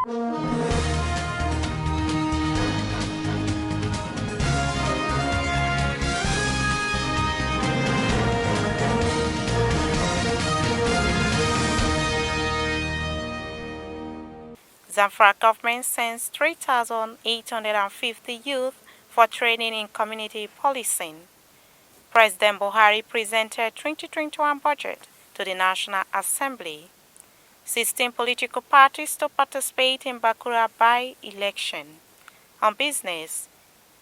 Zamfara government sends 3,850 youth for training in community policing. President Buhari presented 2021 budget to the National Assembly. 16 political parties to participate in BAKURA by-election. On business,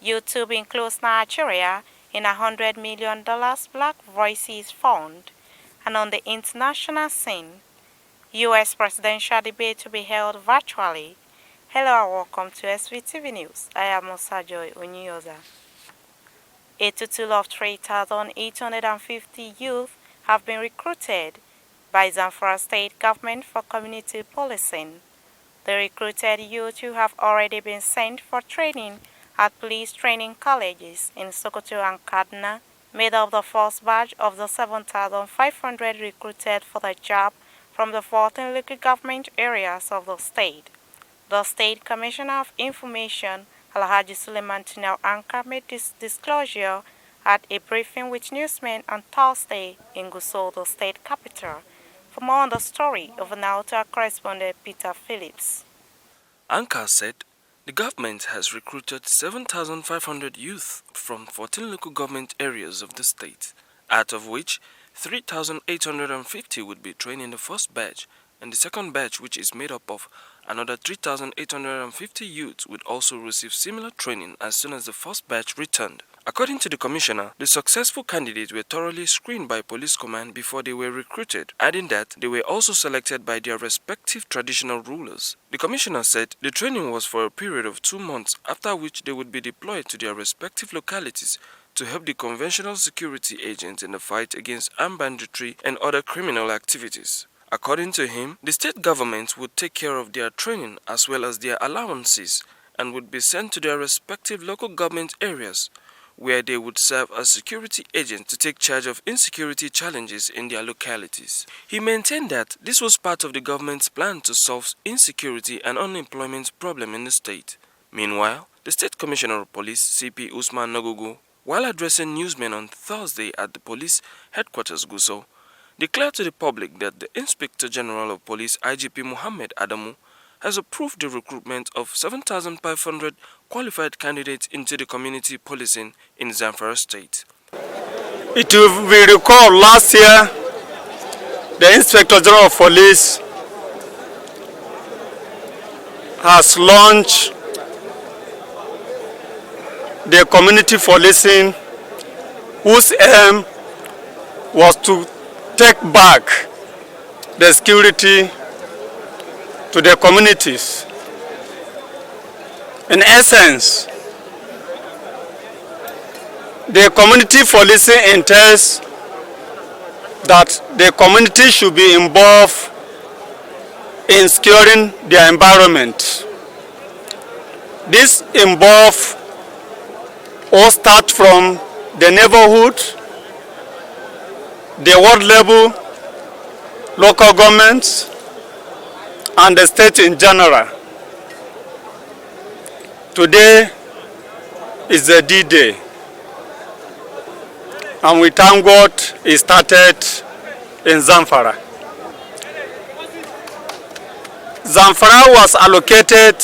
YouTube includes Nigeria in $100 million Black Voices Fund. And on the international scene, U.S. presidential debate to be held virtually. Hello and welcome to Svtv News. I am Osajoy Onyoza. A total of 3,850 youth have been recruited by Zamfara State government for community policing. The recruited youth who have already been sent for training at police training colleges in Sokoto and Kaduna made up the first batch of the 7,500 recruited for the job from the 14 local government areas of the state. The State Commissioner of Information, Alhaji Suleiman Tinau Anka, made this disclosure at a briefing with newsmen on Thursday in Gusau, the state capital. For more on the story, over now to our correspondent Peter Phillips. Anka said the government has recruited 7,500 youth from 14 local government areas of the state, out of which 3,850 would be trained in the first batch, and the second batch, which is made up of another 3,850 youths, would also receive similar training as soon as the first batch returned. According to the commissioner, the successful candidates were thoroughly screened by police command before they were recruited, adding that they were also selected by their respective traditional rulers. The commissioner said the training was for a period of 2 months, after which they would be deployed to their respective localities to help the conventional security agents in the fight against armed banditry and other criminal activities. According to him, the state government would take care of their training as well as their allowances and would be sent to their respective local government areas, where they would serve as security agents to take charge of insecurity challenges in their localities. He maintained that this was part of the government's plan to solve insecurity and unemployment problem in the state. Meanwhile, the State Commissioner of Police, CP Usman Nogugu, while addressing newsmen on Thursday at the police headquarters Gusau, declared to the public that the Inspector General of Police, IGP Muhammad Adamu, has approved the recruitment of 7,500 qualified candidates into the community policing in Zamfara State. It will be recalled last year, the Inspector General of Police has launched the community policing, whose aim was to take back the security to the communities. In essence, the community policing entails that the community should be involved in securing their environment. This involves all start from the neighborhood, the ward level, local governments, and the state in general. Today is the D-Day, and we thank God it started in Zamfara. Zamfara was allocated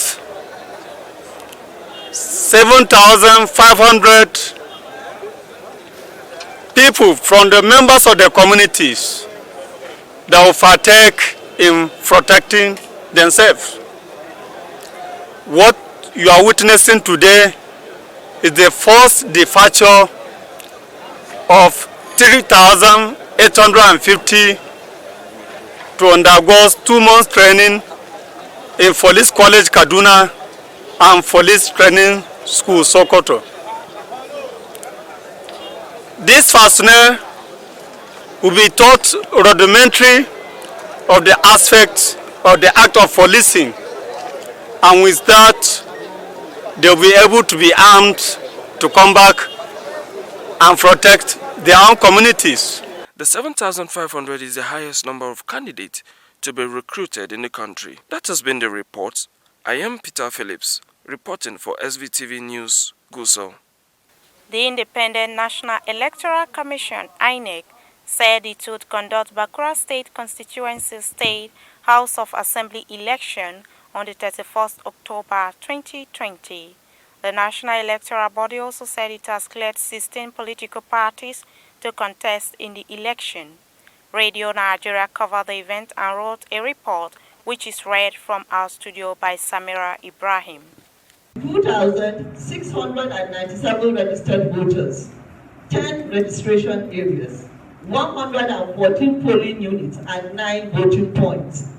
7,500 people from the members of the communities that will partake in protecting themselves. What you are witnessing today is the first departure of 3,850 to undergo 2 months training in Police College Kaduna and Police Training School Sokoto. This personnel will be taught rudimentary of the aspects of the act of policing, and with that they will be able to be armed to come back and protect their own communities. The 7,500 is the highest number of candidates to be recruited in the country. That has been the report. I am Peter Phillips, reporting for SVTV News, Gusau. The Independent National Electoral Commission, INEC, said it would conduct BAKURA State Constituency State House of Assembly election on the 31st October 2020. The National Electoral Body also said it has cleared 16 political parties to contest in the election. Radio Nigeria covered the event and wrote a report which is read from our studio by Samira Ibrahim. 2,697 registered voters, 10 registration areas, 114 polling units and 9 voting points.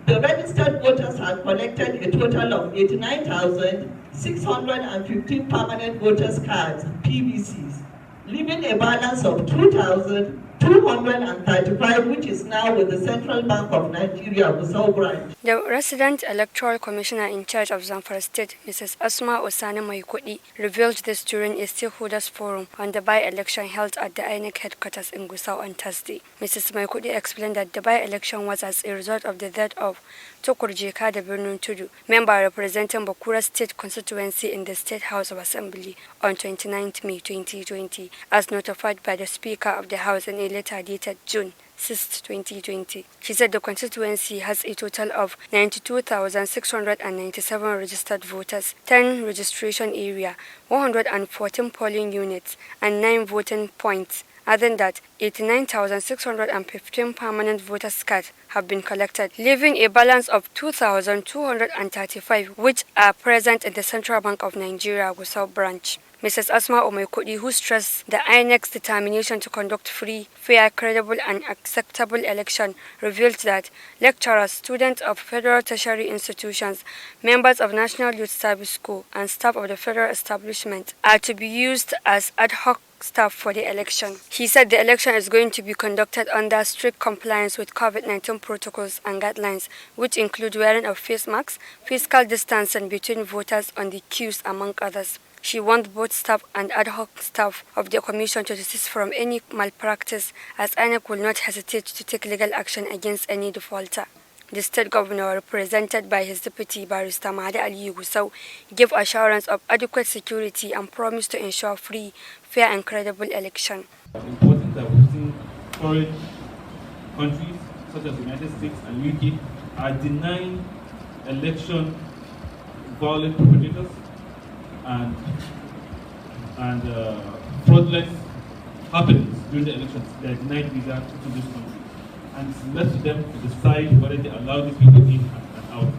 The registered voters have collected a total of 89,615 permanent voters cards, PVCs, leaving a balance of 2,235, which is now with the Central Bank of Nigeria, Gusau branch. The resident electoral commissioner in charge of Zamfara State, Mrs. Asma Osane Maikudi, revealed this during a stakeholders forum on the by-election held at the INEC headquarters in Gusau on Thursday. Mrs. Maikudi explained that the by-election was as a result of the death of Tokurjeka de Birnun Tudu, member representing BAKURA State constituency in the State House of Assembly on 29 May 2020, as notified by the Speaker of the House in a letter dated June 6, 2020. She said the constituency has a total of 92,697 registered voters, 10 registration area, 114 polling units, and 9 voting points. Other than that, 89,615 permanent voters' cards have been collected, leaving a balance of 2,235, which are present in the Central Bank of Nigeria, Gusau branch. Mrs. Asma Omaikudi, who stressed the INEC's determination to conduct free, fair, credible and acceptable election, revealed that lecturers, students of federal tertiary institutions, members of National Youth Service Corps and staff of the federal establishment are to be used as ad hoc staff for the election. He said the election is going to be conducted under strict compliance with COVID-19 protocols and guidelines, which include wearing of face masks, physical distancing between voters on the queues, among others. She warned both staff and ad hoc staff of the commission to desist from any malpractice, as INEC will not hesitate to take legal action against any defaulter. The state governor, represented by his deputy Barrister Mahdi Ali Gusau, gave assurance of adequate security and promised to ensure free, fair and credible election. It's important that we've seen foreign countries such as the United States and UK are denying election violent perpetrators and fraudulent happenings during the elections. They are denied visa to this country. And it's left to them to decide whether they allow these people in and out.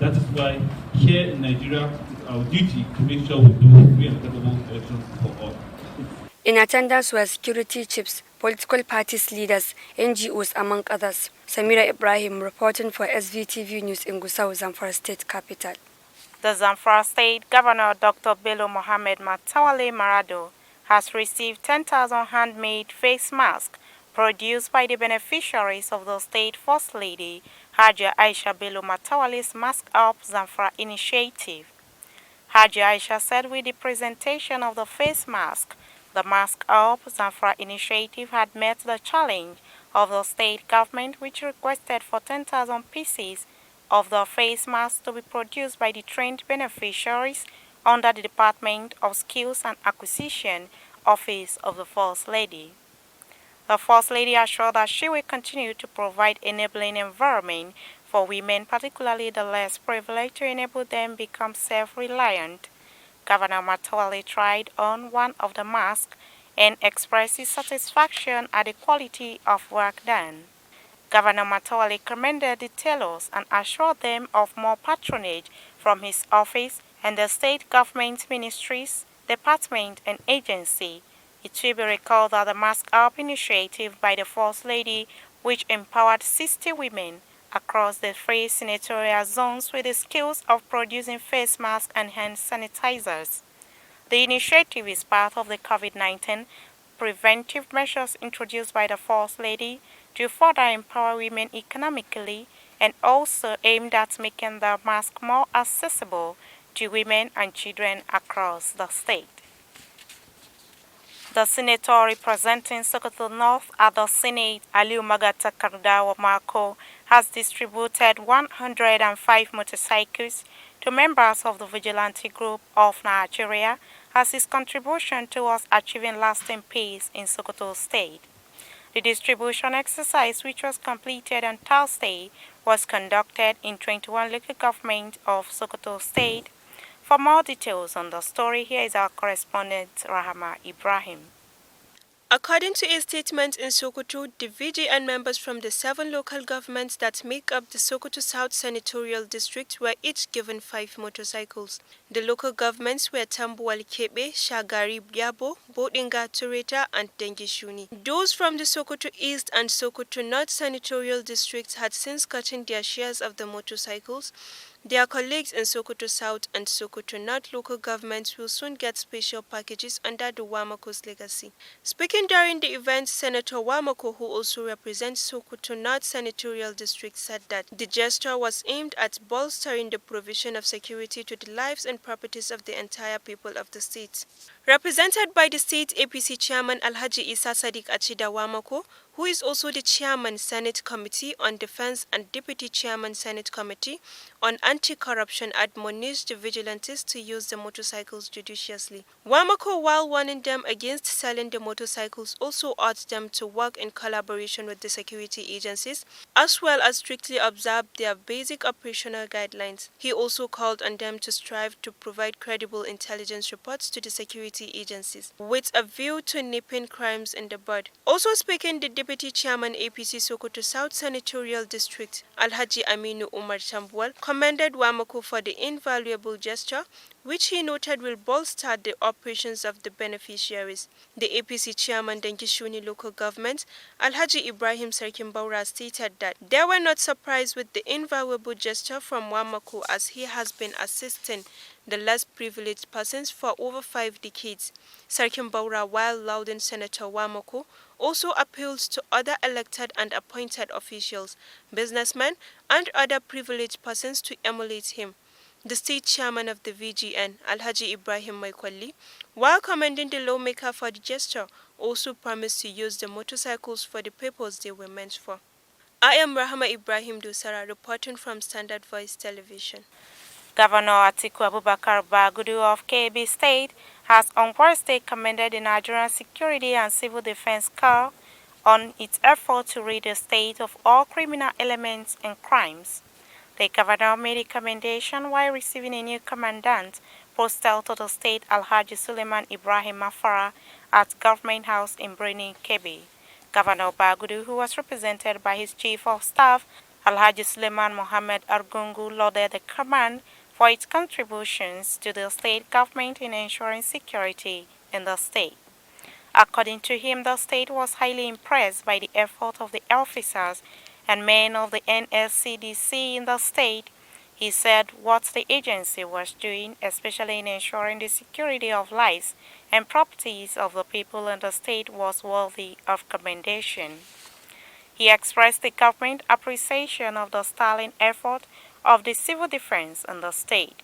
That is why here in Nigeria, it's our duty to make sure we do free and credible elections for all. In attendance were security chiefs, political parties leaders, NGOs, among others. Samira Ibrahim reporting for SVTV News in Gusau, Zamfara State capital. The Zamfara State Governor Dr. Bello Mohammed Matawale Marado has received 10,000 handmade face masks produced by the beneficiaries of the State First Lady Hajia Aisha Bello Matawale's Mask Up Zamfara initiative. Hajia Aisha said with the presentation of the face mask, the Mask Up Zamfara initiative had met the challenge of the state government, which requested for 10,000 pieces of the face masks to be produced by the trained beneficiaries under the Department of Skills and Acquisition Office of the First Lady. The First Lady assured that she will continue to provide enabling environment for women, particularly the less privileged, to enable them become self-reliant. Governor Matawale tried on one of the masks and expressed his satisfaction at the quality of work done. Governor Matawale commended the tailors and assured them of more patronage from his office and the state government ministries, department and agency. It will be recalled that the Mask Up initiative by the First Lady, which empowered 60 women across the 3 senatorial zones with the skills of producing face masks and hand sanitizers. The initiative is part of the COVID-19 preventive measures introduced by the First Lady to further empower women economically and also aimed at making the mask more accessible to women and children across the state. The senator representing Sokoto North at the Senate, Aliu Magata Kardawa Marco, has distributed 105 motorcycles to members of the vigilante group of Nigeria as his contribution towards achieving lasting peace in Sokoto State. The distribution exercise, which was completed on Thursday, was conducted in 21 local governments of Sokoto State. For more details on the story, here is our correspondent Rahama Ibrahim. According to a statement in Sokoto, the VGN members from the 7 local governments that make up the Sokoto South Senatorial District were each given 5 motorcycles. The local governments were Tambuwal Kebe, Shagari Biabo, Bodinga Tureta, and Dengishuni. Those from the Sokoto East and Sokoto North Senatorial Districts had since gotten their shares of the motorcycles. Their colleagues in Sokoto South and Sokoto North local governments will soon get special packages under the Wamako's legacy. Speaking during the event, Senator Wamako, who also represents Sokoto North Senatorial District, said that the gesture was aimed at bolstering the provision of security to the lives and properties of the entire people of the state. Represented by the state APC chairman Alhaji Isa Sadiq Achida Wamako, who is also the chairman Senate Committee on Defense and deputy chairman Senate Committee on Anti-Corruption, admonished the vigilantes to use the motorcycles judiciously. Wamako, while warning them against selling the motorcycles, also urged them to work in collaboration with the security agencies, as well as strictly observe their basic operational guidelines. He also called on them to strive to provide credible intelligence reports to the security agencies, with a view to nipping crimes in the bud. Also speaking, the Deputy Chairman APC Sokoto South Senatorial District, Alhaji Aminu Umar Tambuwal, commended Wamako for the invaluable gesture, which he noted will bolster the operations of the beneficiaries. The APC Chairman Dengishuni Local Government, Alhaji Ibrahim Sarkimbaura, stated that they were not surprised with the invaluable gesture from Wamako, as he has been assisting the less privileged persons for over 5 decades. Sarkimbaura, while lauding Senator Wamako, also appeals to other elected and appointed officials, businessmen, and other privileged persons to emulate him. The state chairman of the VGN, Alhaji Ibrahim Maikwali, while commending the lawmaker for the gesture, also promised to use the motorcycles for the purpose they were meant for. I am Rahama Ibrahim Dusara, reporting from Standard Voice Television. Governor Atiku Abubakar Bagudu of KB State has on Wednesday commended the Nigerian Security and Civil Defense Corps on its effort to rid the state of all criminal elements and crimes. The governor made a commendation while receiving a new commandant posted to the state, Alhaji Suleiman Ibrahim Mafara, at Government House in Birnin Kebbi. Governor Bagudu, who was represented by his chief of staff, Alhaji Suleiman Mohammed Argungu, lauded the command for its contributions to the state government in ensuring security in the state. According to him, the state was highly impressed by the effort of the officers and men of the NSCDC in the state. He said what the agency was doing, especially in ensuring the security of lives and properties of the people in the state, was worthy of commendation. He expressed the government appreciation of the sterling effort of the civil defense in the state.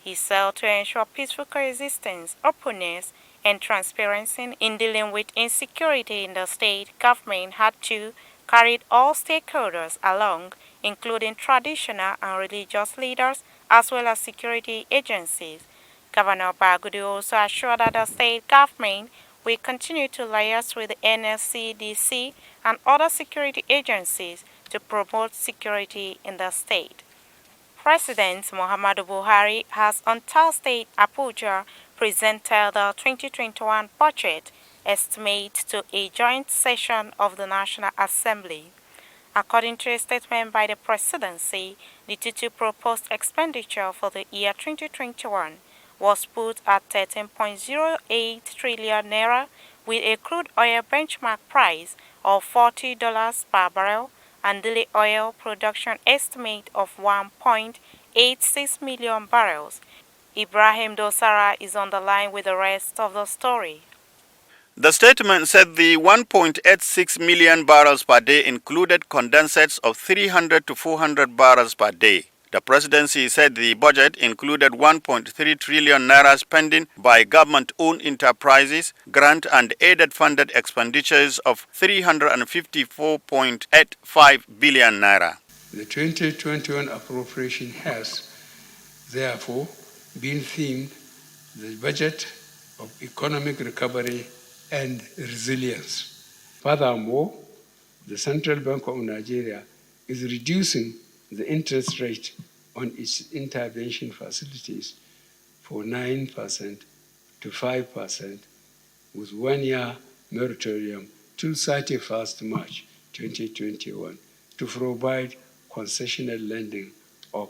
He said to ensure peaceful coexistence, openness, and transparency in dealing with insecurity in the state, government had to carry all stakeholders along, including traditional and religious leaders, as well as security agencies. Governor Bagudu also assured that the state government will continue to liaise with the NSCDC and other security agencies to promote security in the state. President Muhammadu Buhari has on Thursday in Abuja presented the 2021 budget estimate to a joint session of the National Assembly. According to a statement by the presidency, the total proposed expenditure for the year 2021 was put at 13.08 trillion naira, with a crude oil benchmark price of $40 per barrel and daily oil production estimate of 1.86 million barrels. Ibrahim Dosara is on the line with the rest of the story. The statement said the 1.86 million barrels per day included condensates of 300 to 400 barrels per day. The presidency said the budget included 1.3 trillion naira spending by government-owned enterprises, grant and aided funded expenditures of 354.85 billion naira. The 2021 appropriation has therefore been themed the budget of economic recovery and resilience. Furthermore, the Central Bank of Nigeria is reducing the interest rate on its intervention facilities from 9% to 5% with 1 year moratorium till 31st March 2021 to provide concessional lending of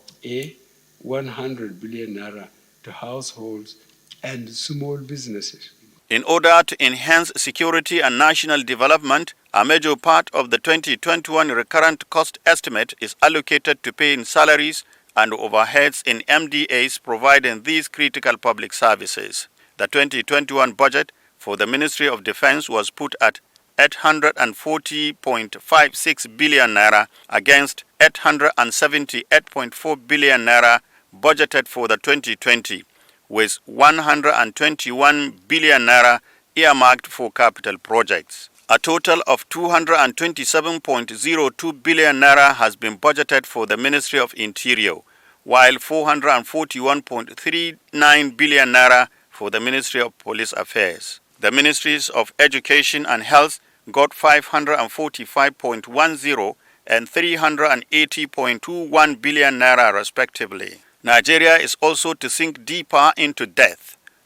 100 billion naira to households and small businesses. In order to enhance security and national development, a major part of the 2021 recurrent cost estimate is allocated to paying salaries and overheads in MDAs providing these critical public services. The 2021 budget for the Ministry of Defense was put at 840.56 billion naira against 878.4 billion naira budgeted for the 2020, with 121 billion naira earmarked for capital projects. A total of 227.02 billion naira has been budgeted for the Ministry of Interior, while 441.39 billion naira for the Ministry of Police Affairs. The Ministries of Education and Health got 545.10 and 380.21 billion naira respectively. Nigeria is also to sink deeper into debt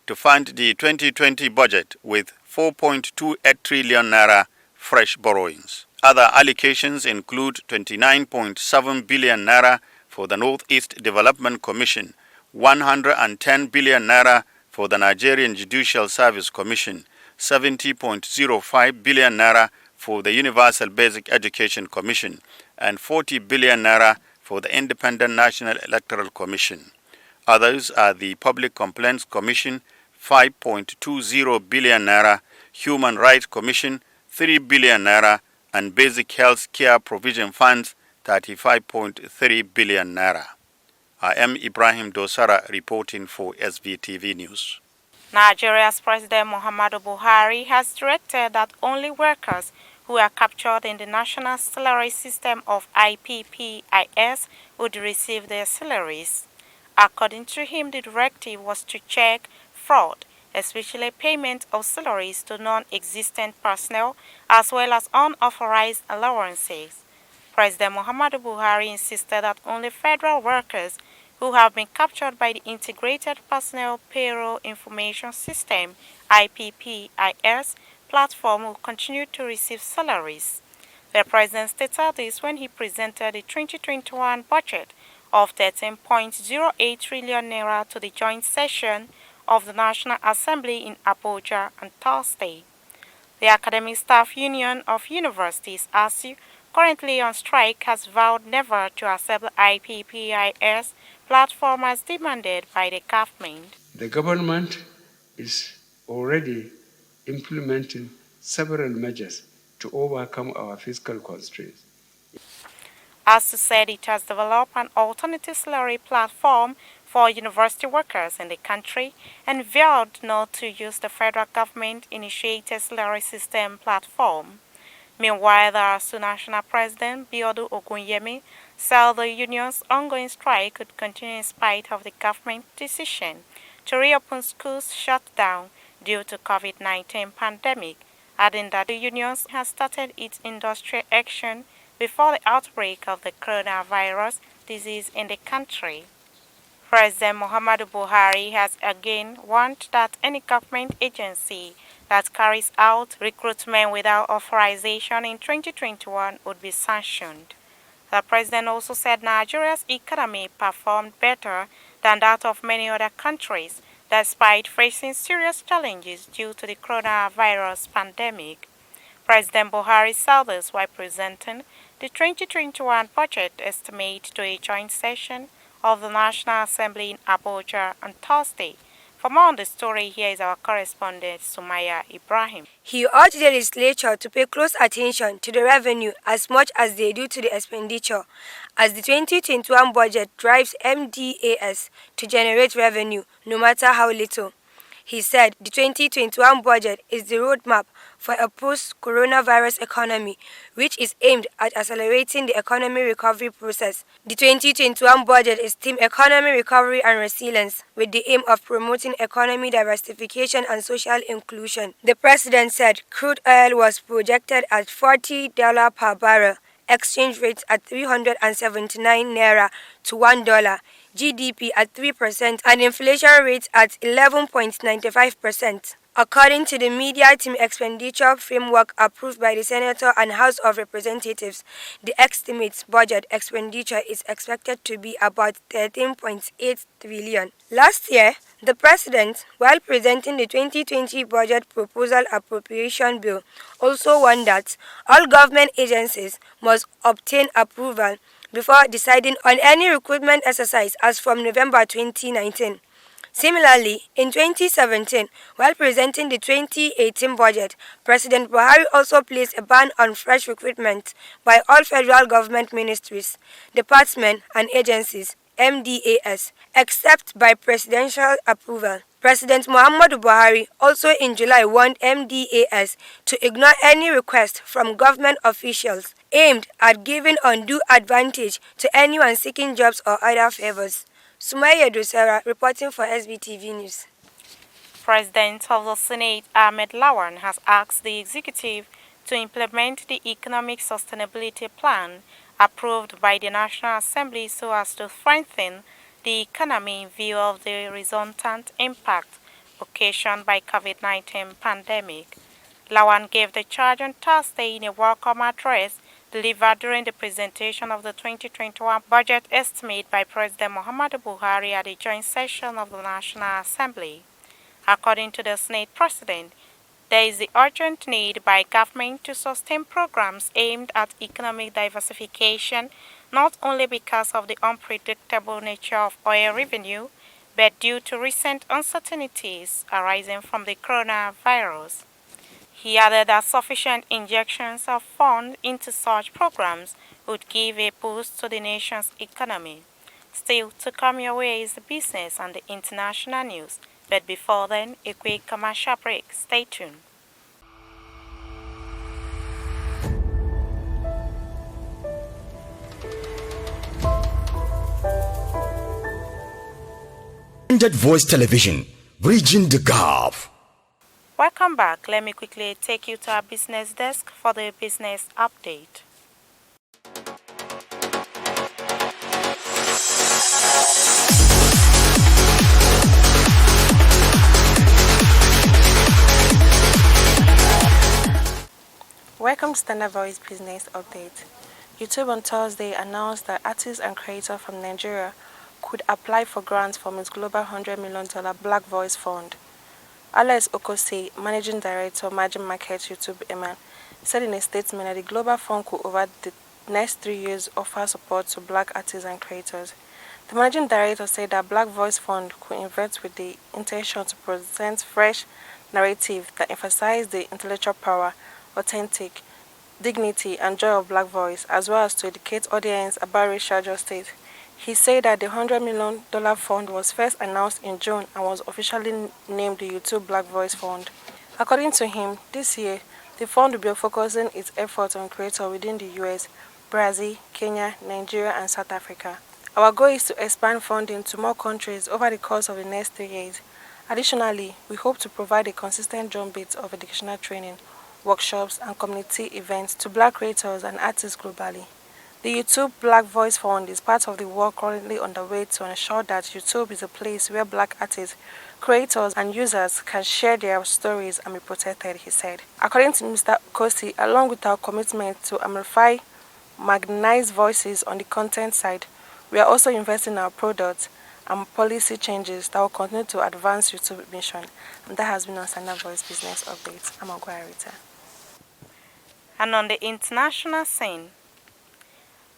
to fund the 2020 budget with 4.28 trillion naira fresh borrowings. Other allocations include 29.7 billion naira for the Northeast Development Commission, 110 billion naira for the Nigerian Judicial Service Commission, 70.05 billion naira for the Universal Basic Education Commission, and 40 billion naira for the Independent National Electoral Commission. Others are the Public Complaints Commission, 5.20 billion naira, Human Rights Commission, 3 billion naira, and Basic Health Care Provision Funds, 35.3 billion naira. I am Ibrahim Dosara reporting for SVTV News. Nigeria's President Muhammadu Buhari has directed that only workers who are captured in the National Salary System of IPPIS would receive their salaries. According to him, the directive was to check fraud, especially payment of salaries to non-existent personnel as well as unauthorized allowances. President Muhammadu Buhari insisted that only federal workers who have been captured by the Integrated Personnel Payroll Information System IPPIS platform will continue to receive salaries. The president stated this when he presented the 2021 budget of 13.08 trillion naira to the joint session of the National Assembly in Abuja on Thursday. The Academic Staff Union of Universities, ASU, currently on strike, has vowed never to accept the IPPIS platform as demanded by the government. The government is already implementing several measures to overcome our fiscal constraints. ASU said it has developed an alternative salary platform for university workers in the country and vowed not to use the federal government-initiated salary system platform. Meanwhile, the ASU National President, Biodu Ogunyemi, said the union's ongoing strike could continue in spite of the government decision to reopen schools shut down due to COVID-19 pandemic, adding that the union has started its industrial action before the outbreak of the coronavirus disease in the country. President Muhammadu Buhari has again warned that any government agency that carries out recruitment without authorization in 2021 would be sanctioned. The president also said Nigeria's economy performed better than that of many other countries, despite facing serious challenges due to the coronavirus pandemic. President Buhari said this while presenting the 2021 budget estimate to a joint session of the National Assembly in Abuja on Thursday. For more on the story, here is our correspondent, Sumaya Ibrahim. He urged the legislature to pay close attention to the revenue as much as they do to the expenditure, as the 2021 budget drives MDAs to generate revenue, no matter how little. He said the 2021 budget is the roadmap for a post-coronavirus economy, which is aimed at accelerating the economy recovery process. The 2021 budget is themed Economy Recovery and Resilience, with the aim of promoting economy diversification and social inclusion. The president said crude oil was projected at $40 per barrel, exchange rate at 379 naira to $1, GDP at 3%, and inflation rate at 11.95%. According to the media team expenditure framework approved by the Senator and House of Representatives, the estimated budget expenditure is expected to be about 13.8 trillion. Last year, the president, while presenting the 2020 budget proposal appropriation bill, also warned that all government agencies must obtain approval before deciding on any recruitment exercise as from November 2019. Similarly, in 2017, while presenting the 2018 budget, President Buhari also placed a ban on fresh recruitment by all federal government ministries, departments and agencies, MDAS, except by presidential approval. President Muhammadu Buhari also in July warned MDAS to ignore any request from government officials aimed at giving undue advantage to anyone seeking jobs or other favors. Sumaya Dosara reporting for SBTV News. President of the Senate, Ahmed Lawan, has asked the executive to implement the Economic Sustainability Plan approved by the National Assembly so as to strengthen the economy in view of the resultant impact occasioned by COVID-19 pandemic. Lawan gave the charge on Thursday in a welcome address delivered during the presentation of the 2021 budget estimate by President Muhammadu Buhari at the joint session of the National Assembly. According to the Senate President, there is the urgent need by government to sustain programs aimed at economic diversification, not only because of the unpredictable nature of oil revenue, but due to recent uncertainties arising from the coronavirus. He added that sufficient injections of funds into such programs would give a boost to the nation's economy. Still, to come your way is the business and the international news. But before then, a quick commercial break. Stay tuned. Voice television, bridging the gap. Welcome back. Let me quickly take you to our business desk for the business update. Welcome to Standard Voice Business Update. YouTube on Thursday announced that artists and creators from Nigeria could apply for grants from its global $100 million Black Voice Fund. Alex Okosi, Managing Director, Emerging Markets YouTube Eman, said in a statement that the Global Fund could over the next 3 years offer support to black artists and creators. The Managing Director said that Black Voice Fund could invest with the intention to present fresh narrative that emphasize the intellectual power, authentic, dignity and joy of black voice, as well as to educate audience about racial justice. He said that the $100 million fund was first announced in June and was officially named the YouTube Black Voice Fund. According to him, this year, the fund will be focusing its efforts on creators within the US, Brazil, Kenya, Nigeria, and South Africa. Our goal is to expand funding to more countries over the course of the next 3 years. Additionally, we hope to provide a consistent drumbeat of educational training, workshops, and community events to black creators and artists globally. The YouTube Black Voice Fund is part of the work currently underway to ensure that YouTube is a place where black artists, creators, and users can share their stories and be protected, he said. According to Mr. Kosi, along with our commitment to amplify marginalized voices on the content side, we are also investing in our products and policy changes that will continue to advance YouTube mission. And that has been on Standard Voice Business Update. I'm Ogwaya Rita. And on the international scene,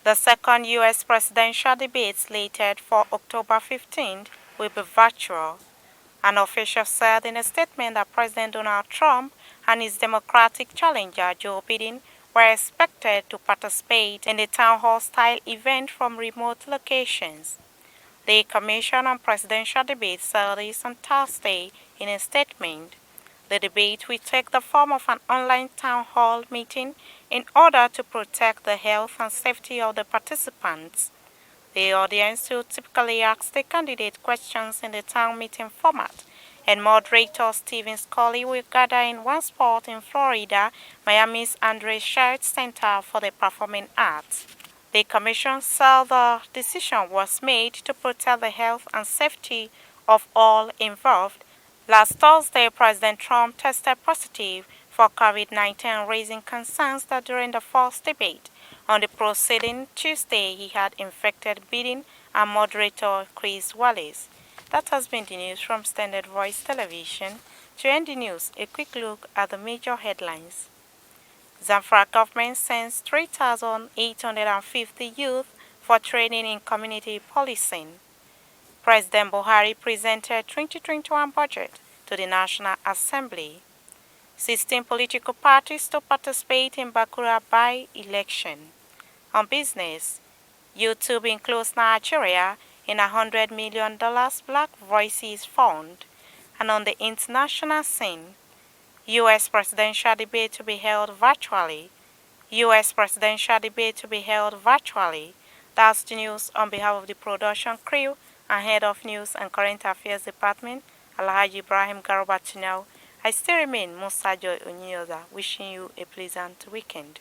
the second U.S. presidential debate slated for October 15th will be virtual. An official said in a statement that President Donald Trump and his Democratic challenger Joe Biden were expected to participate in the town hall-style event from remote locations. The Commission on Presidential Debates said this on Thursday in a statement. The debate will take the form of an online town hall meeting in order to protect the health and safety of the participants. The audience will typically ask the candidate questions in the town meeting format, and moderator Stephen Scully will gather in one spot in Florida, Miami's Andre Schert Center for the Performing Arts. The commission said the decision was made to protect the health and safety of all involved. Last Thursday, President Trump tested positive for COVID-19, raising concerns that during the first debate on the proceeding Tuesday, he had infected Biden and moderator Chris Wallace. That has been the news from Standard Voice Television. To end the news, a quick look at the major headlines. Zamfara government sends 3,850 youth for training in community policing. President Buhari presented 2021 budget to the National Assembly. 16 political parties to participate in BAKURA by-election. On business, YouTube includes Nigeria in $100 million Black Voices Fund. And on the international scene, U.S. presidential debate to be held virtually. U.S. presidential debate to be held virtually. That's the news on behalf of the production crew and Head of News and Current Affairs Department, Alhaji Ibrahim Garuba. I still remain Musa Joy Onyoza, wishing you a pleasant weekend.